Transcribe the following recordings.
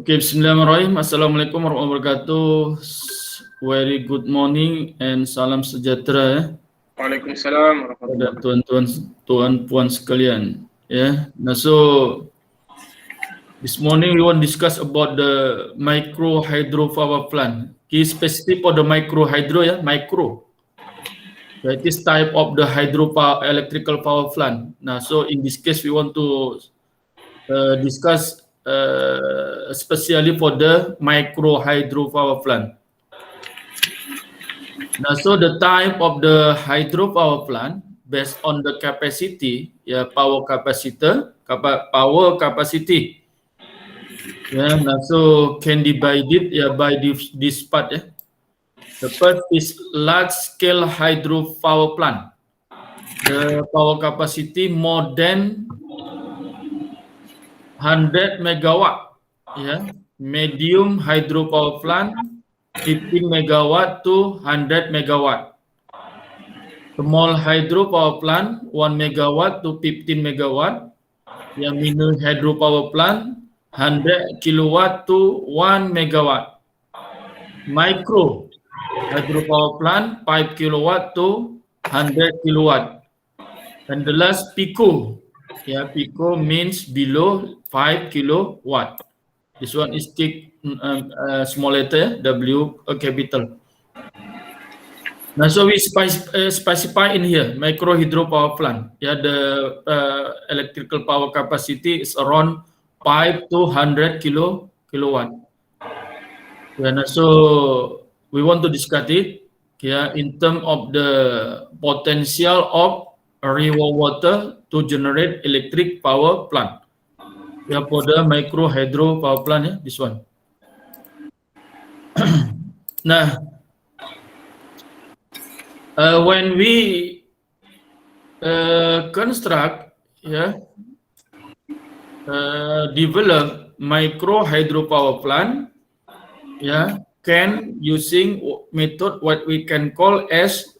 Okay, Bismillahirrahmanirrahim. Assalamualaikum warahmatullahi wabarakatuh. Very good morning and salam sejahtera ya Waalaikumsalam pada warahmatullahi tuan-tuan, tuan-puan sekalian. Ya, nah so this morning we want to discuss about the micro hydro power plant. Key specific for the micro hydro ya, micro. That is type of the hydro power, electrical power plant. Nah, so in this case we want to discuss especially for the micro hydro power plant. Now, so the type of the hydropower plant based on the capacity, power power capacity. Now so can divided by this part. The first is large scale hydropower plant. The power capacity more than 100 megawatt. Medium hydropower plant 15 megawatt to 100 megawatt. Small hydropower plant 1 megawatt to 15 megawatt. Yang mini hydropower plant 100 kilowatt to 1 megawatt. Micro hydropower plant 5 kilowatt to 100 kilowatt. And the last pico. Pico means below 5 kilowatt. This one is small letter W capital. Now, so we specify in here micro hydropower plant. The electrical power capacity is around 5 to 100 kilowatt. So we want to discuss it. In terms of the potential of river water to generate electric power plant. For the micro hydro power plant, this one. Nah. When we construct, develop micro hydropower plant, can using method what we can call as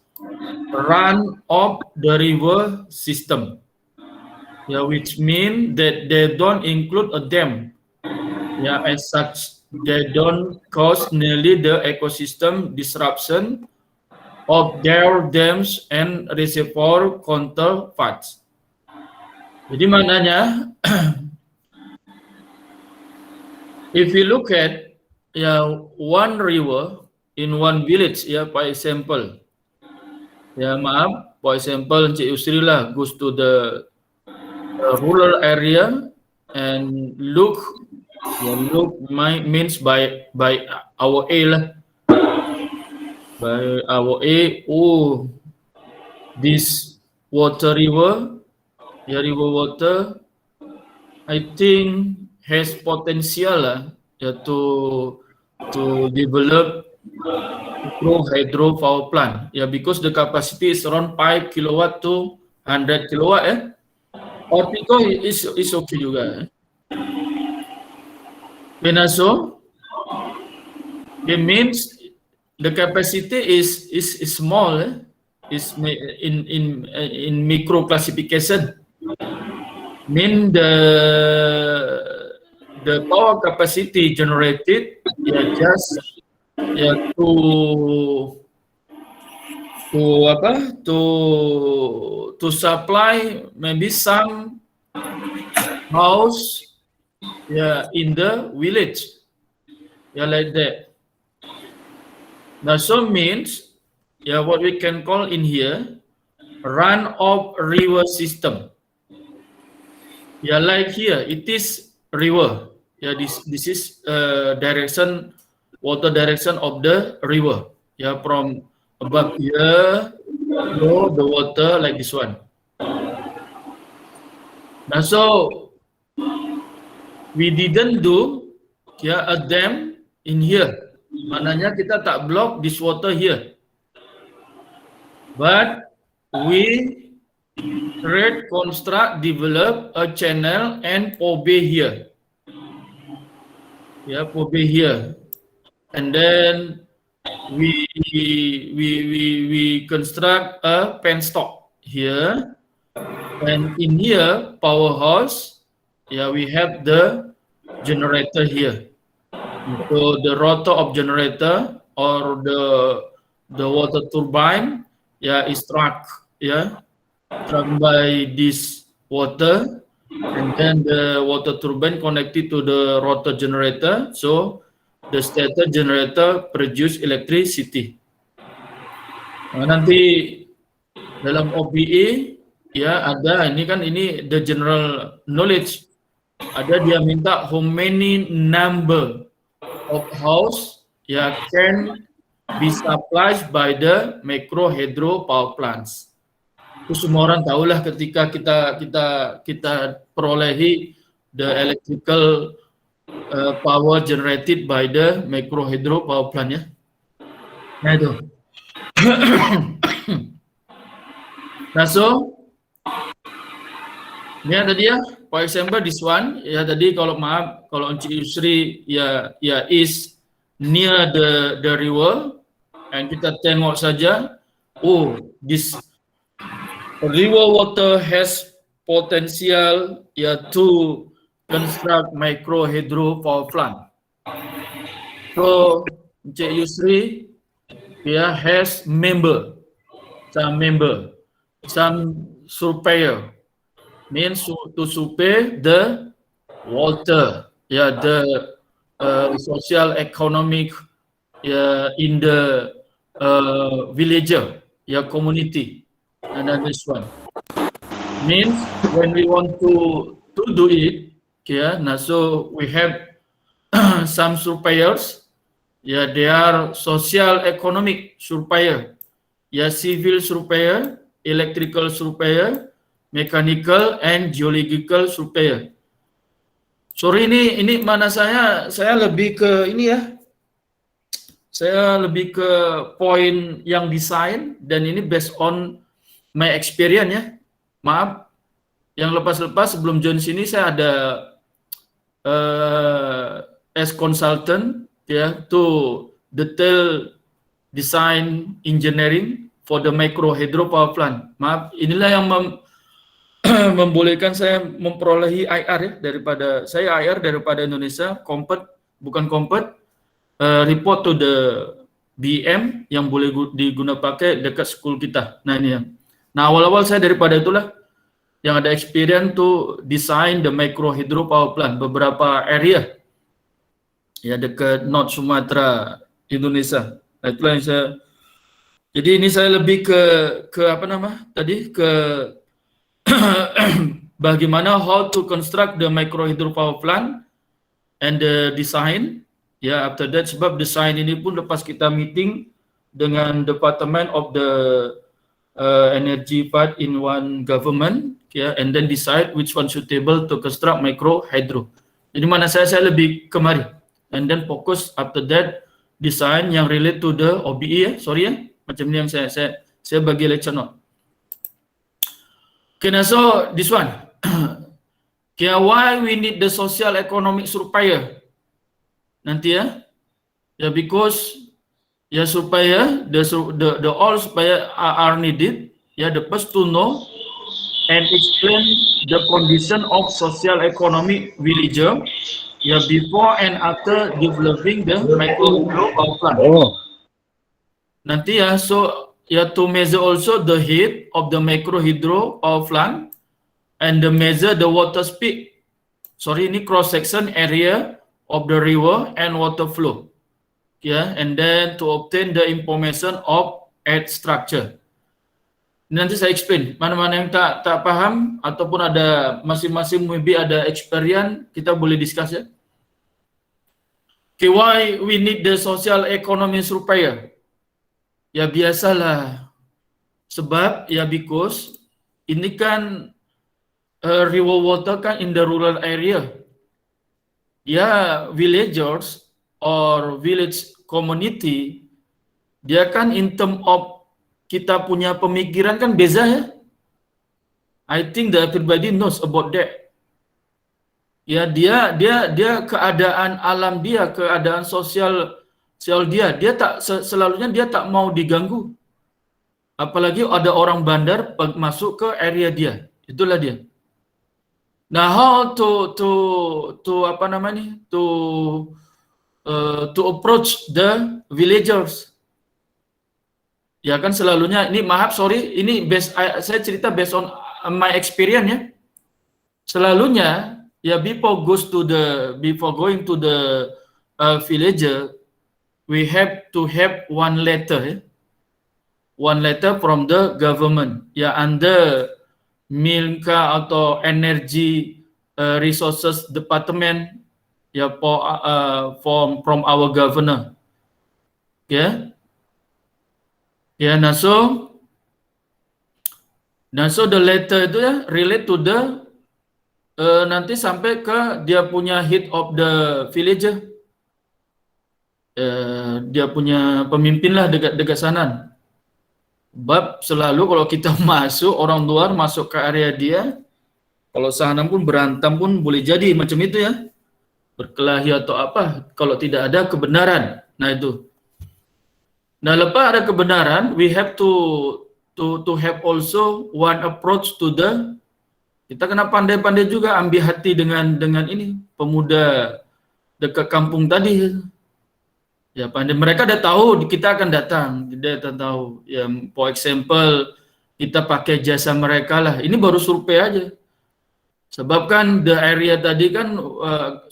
run of the river system, which mean that they don't include a dam, as such they don't cause nearly the ecosystem disruption of their dams and reservoir counterparts. Jadi maknanya, if you look at one river in one village, for example, for example, Encik Yusri lah goes to the rural area and look means by our A lah. By our A, this water river, river water, I think has potential to develop micro hydro power plant. Because the capacity is around 5 kilowatt to 100 kilowatt. Or Pico is okay juga. So it means the capacity is small, is in micro classification. Mean the power capacity generated just to supply maybe some house in the village, like that. Now, so means, what we can call in here, run of river system. Like here, it is river. This is water direction of the river. From above here, go the water like this one. Now, so we didn't do a dam in here. Maknanya kita tak block this water here. But we construct, develop a channel and POBE here. POBE here. And then we construct a penstock here. And in here, powerhouse, we have the generator here. So the rotor of generator or the water turbine is struck by this water, and then the water turbine connected to the rotor generator, so the stator generator produce electricity. Nah, nanti dalam OBE ada ini the general knowledge, ada dia minta how many number of house can be supplied by the micro hydro power plants. Itu semua orang tahulah ketika kita perolehi the electrical power generated by the micro hydro power plant ya. Nah itu. Nah so ini tadi ya, for example this one tadi kalau Encik Yusri is near the river, and kita tengok saja, this river water has potential to construct micro hydro power plant. So Encik Yusri has some surveyor, means to survey the water, the social economic in the villager, community. And then this one means when we want to do it, so we have some surveyors, they are social economic surveyor, civil surveyor, electrical surveyor, mechanical and geological surveyor. Sorry ini mana saya lebih ke ini ya. Saya lebih ke poin yang desain, dan ini based on my experience ya. Maaf. Yang lepas-lepas sebelum join sini saya ada as consultant to detail design engineering for the micro hydro power plant. Maaf, inilah yang membolehkan saya memperolehi IR daripada Indonesia, report to the BM yang boleh digunakan pakai dekat school kita. Nah ini yang. Nah awal-awal saya daripada itulah yang ada experience to design the micro hydro power plant beberapa area dekat North Sumatera Indonesia. Nah itulah yang saya. Jadi ini saya lebih ke apa nama tadi ke bagaimana how to construct the micro hydro power plant and the design. After that, sebab design ini pun lepas kita meeting dengan Department of the Energy part in one government, and then decide which one suitable to construct micro hydro. Jadi mana saya lebih kemari, and then fokus after that design yang relate to the OBE macam ni yang saya bagi lecture note. Okay, now so this one. Why we need the social economic surveyor? Nanti because supaya the all supaya are needed, the first to know and explain the condition of social economic villager, before and after developing the micro hydro power plant. Nanti so to measure also the height of the micro hydro power plant and measure the water speed. Ini cross section area of the river and water flow. And then to obtain the information of earth structure. Nanti saya explain. Mana-mana yang tak paham ataupun ada masing-masing maybe ada experience, kita boleh discuss ya. Why we need the social economy surveyor? Biasalah. Sebab because ini kan river water kan in the rural area. Villagers or village community, dia kan in term of kita punya pemikiran kan beza ya. I think that everybody knows about that. Dia keadaan alam dia, keadaan sosial dia tak selalunya dia tak mau diganggu. Apalagi ada orang bandar masuk ke area dia. Itulah dia. Nah, how to apa namanya? To to approach the villagers. Ya kan selalunya ini maaf sorry ini saya cerita based on my experience ya. Selalunya ya before going to the villager, we have to have one letter ya. One letter from the government ya under Milka atau Energy Resources Department ya from our governor ya. Ya, nah so the letter itu ya relate to the nanti sampai ke dia punya head of the villager, dia punya pemimpin lah dekat sana. Bab selalu kalau kita masuk orang luar masuk ke area dia, kalau sana pun berantem pun boleh jadi macam itu ya, berkelahi atau apa kalau tidak ada kebenaran. Nah itu. Nah, lepas ada kebenaran, we have to have also one approach to the. Kita kena pandai-pandai juga ambil hati dengan ini pemuda dekat kampung tadi. Ya pandai. Mereka dah tahu kita akan datang. Dia dah tahu. Ya, for example, kita pakai jasa mereka lah. Ini baru survei aja. Sebab kan the area tadi kan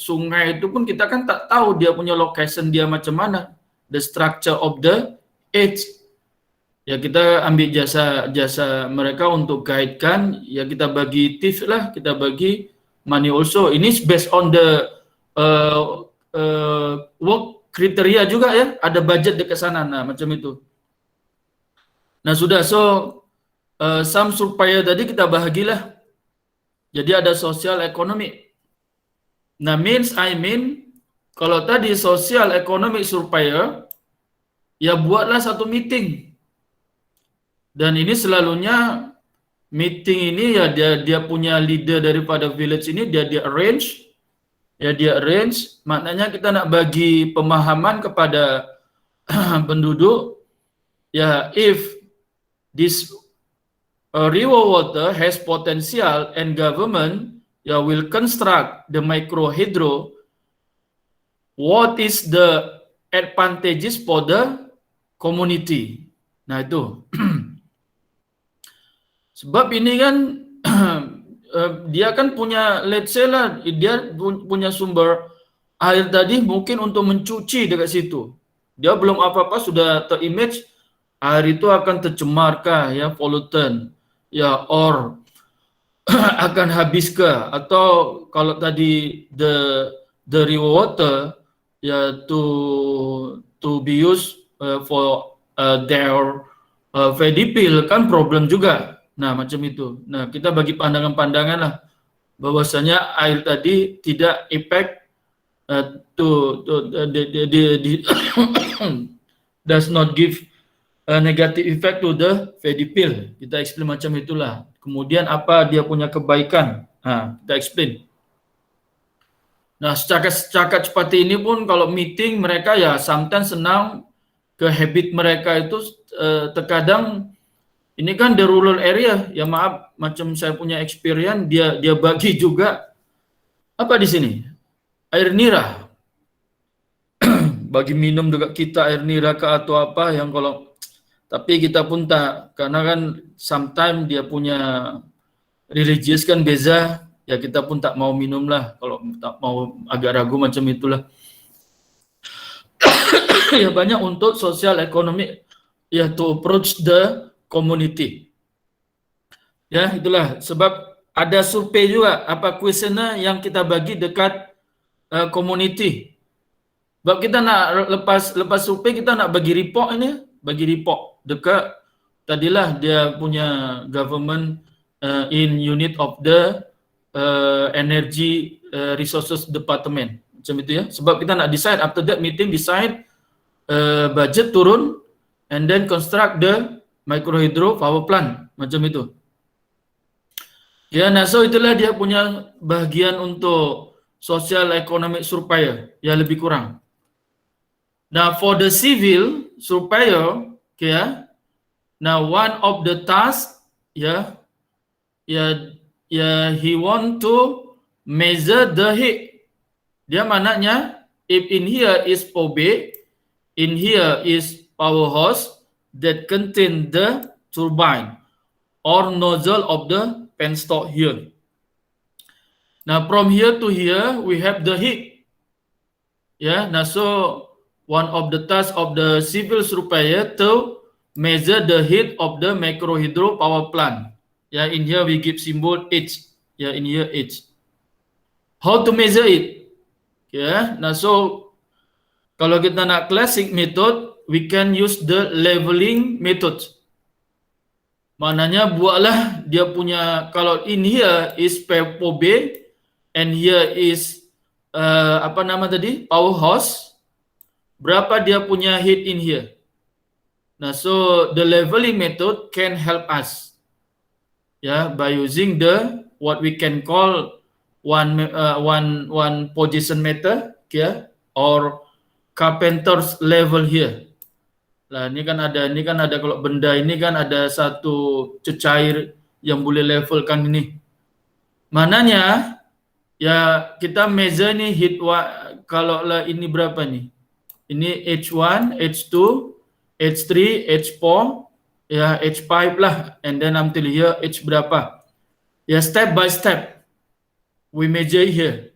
sungai itu pun kita kan tak tahu dia punya location dia macam mana. The structure of the edge. Ya kita ambil jasa mereka untuk guidekan, ya kita bagi tips lah, kita bagi money also. Ini based on the work kriteria juga ya, ada budget dekat sana, nah macam itu. Nah sudah, so some surveyor tadi kita bahagilah. Jadi ada sosial ekonomi. Nah kalau tadi sosial ekonomi surveyor, ya buatlah satu meeting. Dan ini selalunya meeting ini ya dia punya leader daripada village ini dia arrange. Ya dia arrange, maknanya kita nak bagi pemahaman kepada penduduk ya if this river water has potential and government ya will construct the micro hydro, what is the advantages for the community. Nah itu. Sebab ini kan dia kan punya, let's say lah, dia punya sumber air tadi mungkin untuk mencuci dekat situ. Dia belum apa-apa sudah terimage air itu akan tercemarkah ya, pollutant ya, or akan habis ke, atau kalau tadi the river water ya to be used for their paddy field kan problem juga. Nah macam itu. Nah kita bagi pandangan-pandangan lah bahwasanya air tadi tidak impact does not give a negative effect to the paddy field. Kita explain macam itulah. Kemudian apa dia punya kebaikan? Nah, kita explain. Nah setakat seperti ini pun kalau meeting mereka ya sometimes senang ke habit mereka itu terkadang. Ini kan the rural area, ya maaf, macam saya punya experience, dia bagi juga apa di sini? Air nira. Bagi minum juga kita air nira ke atau apa yang kalau, tapi kita pun tak, karena kan sometimes dia punya religious kan beza, ya kita pun tak mau minum lah, kalau tak mau agak ragu macam itulah. Ya banyak untuk sosial ekonomi, ya to approach the community. Ya, itulah sebab ada survei juga apa kuesioner yang kita bagi dekat community. Sebab kita nak lepas survei kita nak bagi report ini, bagi report dekat tadilah dia punya government in unit of the Energy Resources Department. Macam itu ya. Sebab kita nak decide after that meeting decide budget turun and then construct the microhydro power plant, macam itu. Ya, nah so itulah dia punya bagian untuk social economic surveyor, ya lebih kurang. Nah, for the civil surveyor, ya, now one of the task, ya, he want to measure the heat. Dia maknanya if in here is POB, in here is power hose that contain the turbine or nozzle of the penstock here. Now from here to here we have the heat. Yeah, now so one of the tasks of the civil surveyor to measure the heat of the macro hydro power plant. Yeah, in here we give symbol H. Yeah, in here H. How to measure it? Yeah, now so kalau kita nak classic method, we can use the leveling method. Maknanya buatlah dia punya, kalau in here is POB and here is apa nama tadi, power hose, berapa dia punya heat in here. Nah, so the leveling method can help us, by using the what we can call one position meter, or carpenter's level here. Lah ini kan ada kalau benda ini kan ada satu cecair yang boleh levelkan ini. Mananya ya kita measure nih heat kalau lah ini berapa nih? Ini H1, H2, H3, H4, ya H5 lah, and then until here H berapa. Ya step by step we measure here.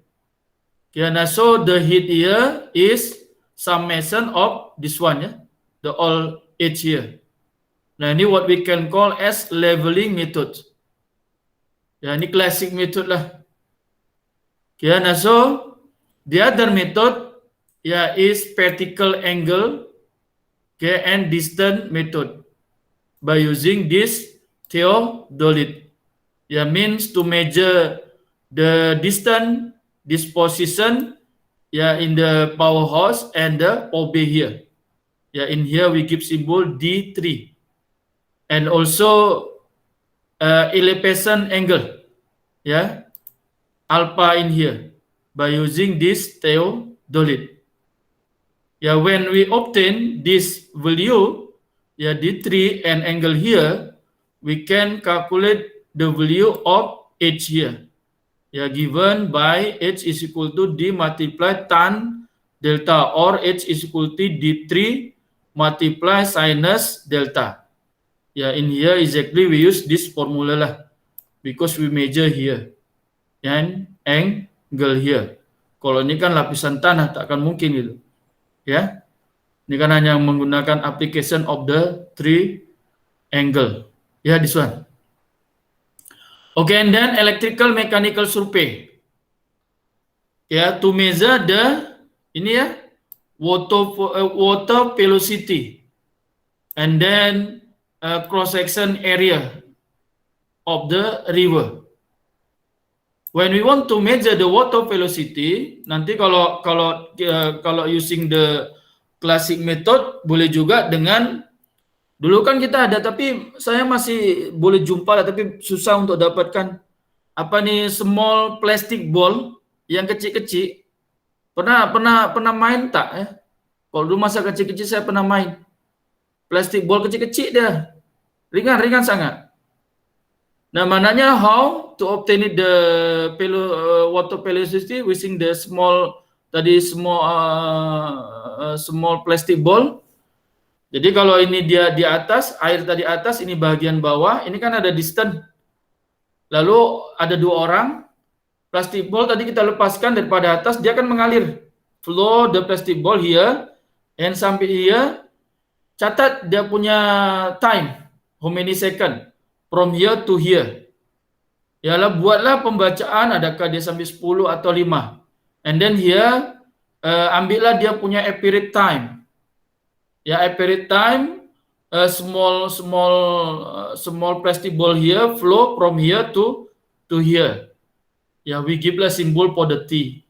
Yeah, now so the heat here is summation of this one, ya. The all H here. Nah ini what we can call as leveling method. Ya ini classic method lah. Okay, nah so the other method is vertical angle, and distance method by using this theodolite. Means to measure the distance, this position, in the power hose and the OB here. In here we give symbol D3, and also elevation angle, alpha in here by using this theodolite. When we obtain this value, D3 and angle here, we can calculate the value of H here. Given by H is equal to D multiplied tan delta, or H is equal to D3 multiply sinus delta. In here exactly we use this formula lah, because we measure here and angle here. Kalau ini kan lapisan tanah, tak akan mungkin gitu. Ini kan hanya menggunakan application of the three angle. This one. Okay, and then electrical mechanical survey. To measure the water velocity, and then cross section area of the river. When we want to measure the water velocity, nanti kalau using the classic method boleh juga dengan, dulu kan kita ada, tapi saya masih boleh jumpa lah, tapi susah untuk dapatkan apa nih, small plastic ball yang kecil-kecil. Pernah main tak ya? Kalau dulu masa kecil-kecil saya pernah main. Plastic ball kecil-kecil dia. Ringan sangat. Nah, mananya how to obtain the water velocity using the small plastic ball. Jadi kalau ini dia di atas, air tadi atas, ini bagian bawah, ini kan ada distance. Lalu ada dua orang, plastic ball tadi kita lepaskan daripada atas, dia akan mengalir. Flow the plastic ball here, and sampai here, catat dia punya time, how many second. From here to here. Buatlah pembacaan, adakah dia sampai 10 atau 5. And then here, ambillah dia punya accurate time. Accurate time, small plastic ball here, flow from here to here. We give lah symbol for the T.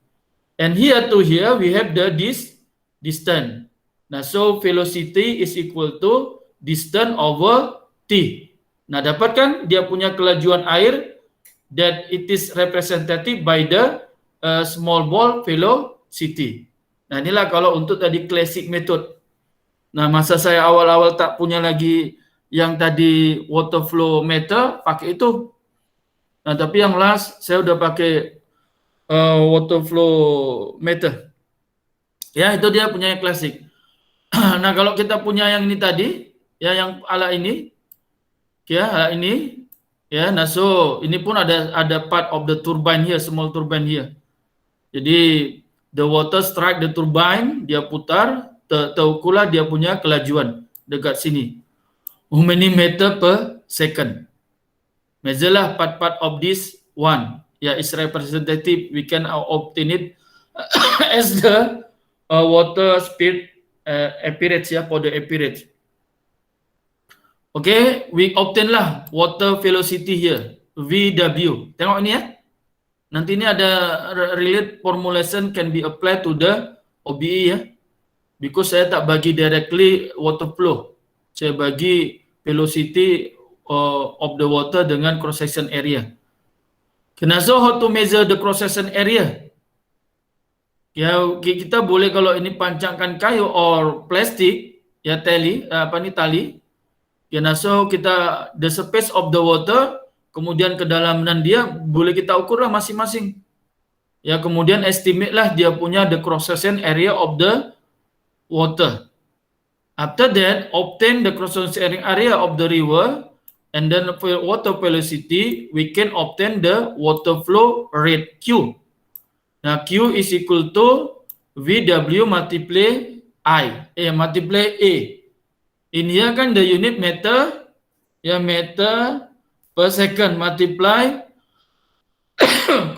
And here to here, we have the distance. Nah, so velocity is equal to distance over T. Nah, dapatkan dia punya kelajuan air, that it is representative by the small ball velocity. Nah, inilah kalau untuk tadi classic method. Nah, masa saya awal-awal tak punya lagi yang tadi water flow meter, pakai itu. Nah, tapi yang last saya udah pakai water flow meter. Ya, itu dia punya yang klasik. Nah, kalau kita punya yang ini tadi, ya yang ala ini, ya ala ini, ya. Nah, so ini pun ada part of the turbine here, small turbine here. Jadi the water strike the turbine, dia putar, terukurlah dia punya kelajuan dekat sini. How many meter per second? Measure part of this one. Yeah, is representative. We can obtain it as the water speed average, ya, for the average. Okay, we obtain lah water velocity here, VW. Tengok ini ya. Nanti ini ada relate formulation can be applied to the OBE ya. Because saya tak bagi directly water flow. Saya bagi velocity of the water dengan cross section area. So how to measure the cross section area? Ya, kita boleh kalau ini pancangkan kayu or plastik, ya tali, tali. Ya, so kita the surface of the water, kemudian kedalaman dia boleh kita ukur lah masing-masing. Ya, kemudian estimate lah dia punya the cross section area of the water. After that, obtain the cross section area of the river, and then for water velocity, we can obtain the water flow rate Q. Nah, Q is equal to VW multiply multiply A. In here kan the unit meter, ya meter per second multiply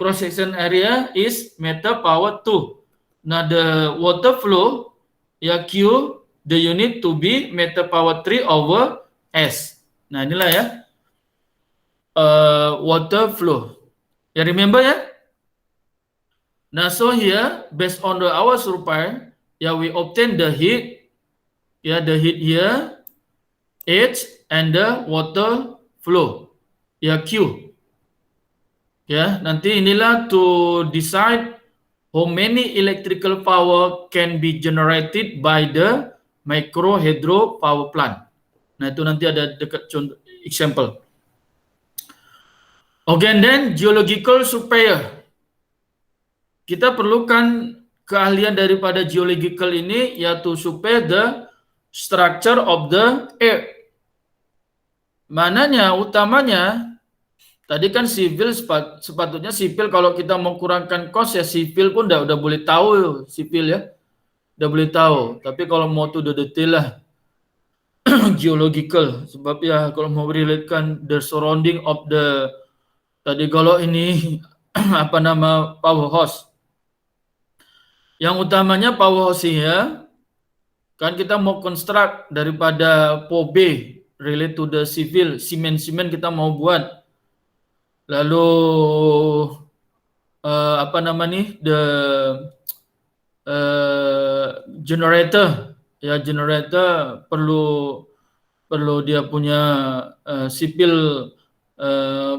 cross section area is meter power 2. Nah, the water flow, ya Q, the unit to be meter power 3 over S. Nah, inilah ya water flow. Ya, remember ya? Nah, so here based on our survey, ya we obtain the heat, ya the heat here, H, and the water flow, ya Q. Ya, nanti inilah to decide how many electrical power can be generated by the micro hydro power plant. Nah, itu nanti ada dekat contoh example. Okay, and then geological surveyor. Kita perlukan keahlian daripada geological ini, yaitu survey the structure of the earth. Mananya utamanya tadi kan sipil, sepatutnya sipil kalau kita mau kurangkan cost ya sipil pun udah boleh tahu sipil ya. Udah boleh tahu. Tapi kalau mau tuh udah detail lah geological, sebab ya kalau mau relatekan the surrounding of the tadi kalau ini apa nama powerhouse. Yang utamanya powerhouse ya, kan kita mau construct daripada POB relate to the civil, simen kita mau buat. Lalu apa nama nih the generator, ya generator perlu dia punya civil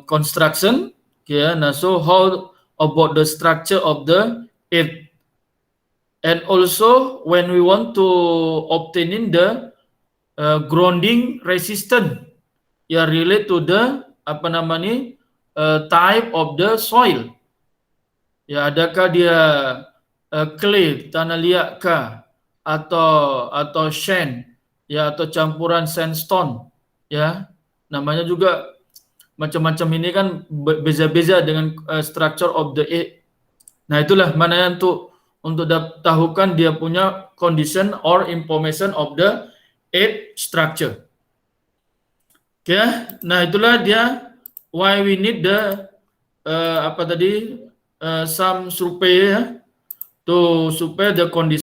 construction, ya. Nah, so how about the structure of the earth? And also when we want to obtaining the grounding resistance, ya relate to the apa nama nih type of the soil. Ya, adakah dia clay, tanah liat kah, atau sand, ya atau campuran sandstone, ya. Namanya juga macam-macam ini kan beza-beza dengan structure of the earth. Nah, itulah mana yang untuk tahukan dia punya condition or information of the earth structure. Okay. Nah, itulah dia why we need the some survey to survey the condition